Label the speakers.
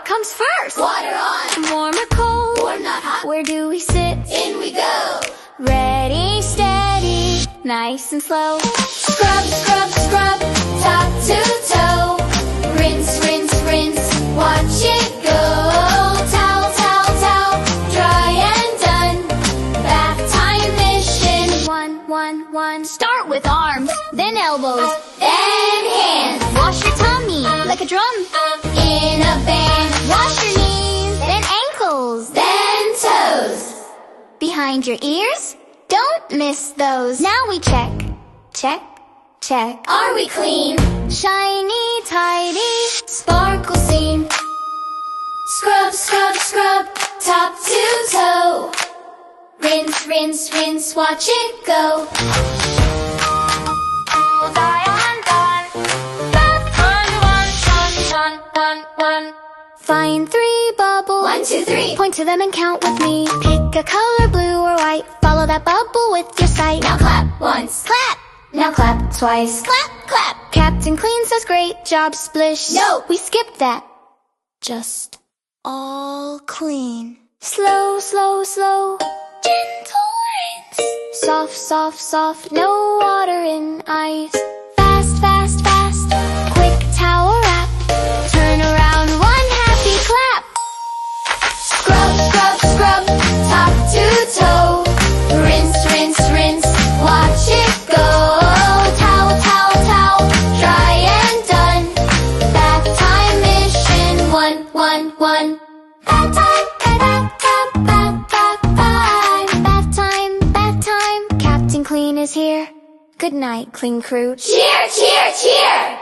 Speaker 1: What comes first?
Speaker 2: Water on.
Speaker 1: Warm or cold?
Speaker 2: Warm, not hot.
Speaker 1: Where do we sit?
Speaker 2: In we go.
Speaker 1: Ready, steady, nice and slow.
Speaker 2: Scrub, scrub, scrub, top to toe. Rinse, rinse, rinse, watch it go. Towel, towel, towel, dry and done. Bath time mission.
Speaker 1: One. Start with arms, then elbows,
Speaker 2: Then hands.
Speaker 1: wash your tummy like a drum.
Speaker 2: In a band.
Speaker 1: Wash your knees, then ankles,
Speaker 2: Then toes.
Speaker 1: behind your ears. Don't miss those. Now we check, check, check.
Speaker 2: Are we clean?
Speaker 1: Shiny, tidy,
Speaker 2: Sparkle seam. Scrub, scrub, scrub, top to toe. Rinse, rinse, rinse, watch it go.
Speaker 1: find 3 bubbles.
Speaker 2: 1, 2, 3.
Speaker 1: Point to them and count with me. Pick a color, blue or white. Follow that bubble with your sight.
Speaker 2: Now clap once.
Speaker 1: Clap!
Speaker 2: Now clap twice. Clap, clap.
Speaker 1: Captain Clean says great job, Splish.
Speaker 2: No.
Speaker 1: We skipped that. Just all clean. Slow, slow, slow. Gentle rinse. Soft, soft, soft. No water in ice. Fast, fast, fast. Quick towel wrap. Turn around, one happy clap.
Speaker 2: Scrub, scrub, scrub, top to toe. Rinse, rinse, rinse, watch it go. Towel, towel, towel, dry and done. Bath time mission, one. Bath time,
Speaker 1: Bath time. Captain Clean is here. Good night, clean crew.
Speaker 2: Cheer, cheer, cheer!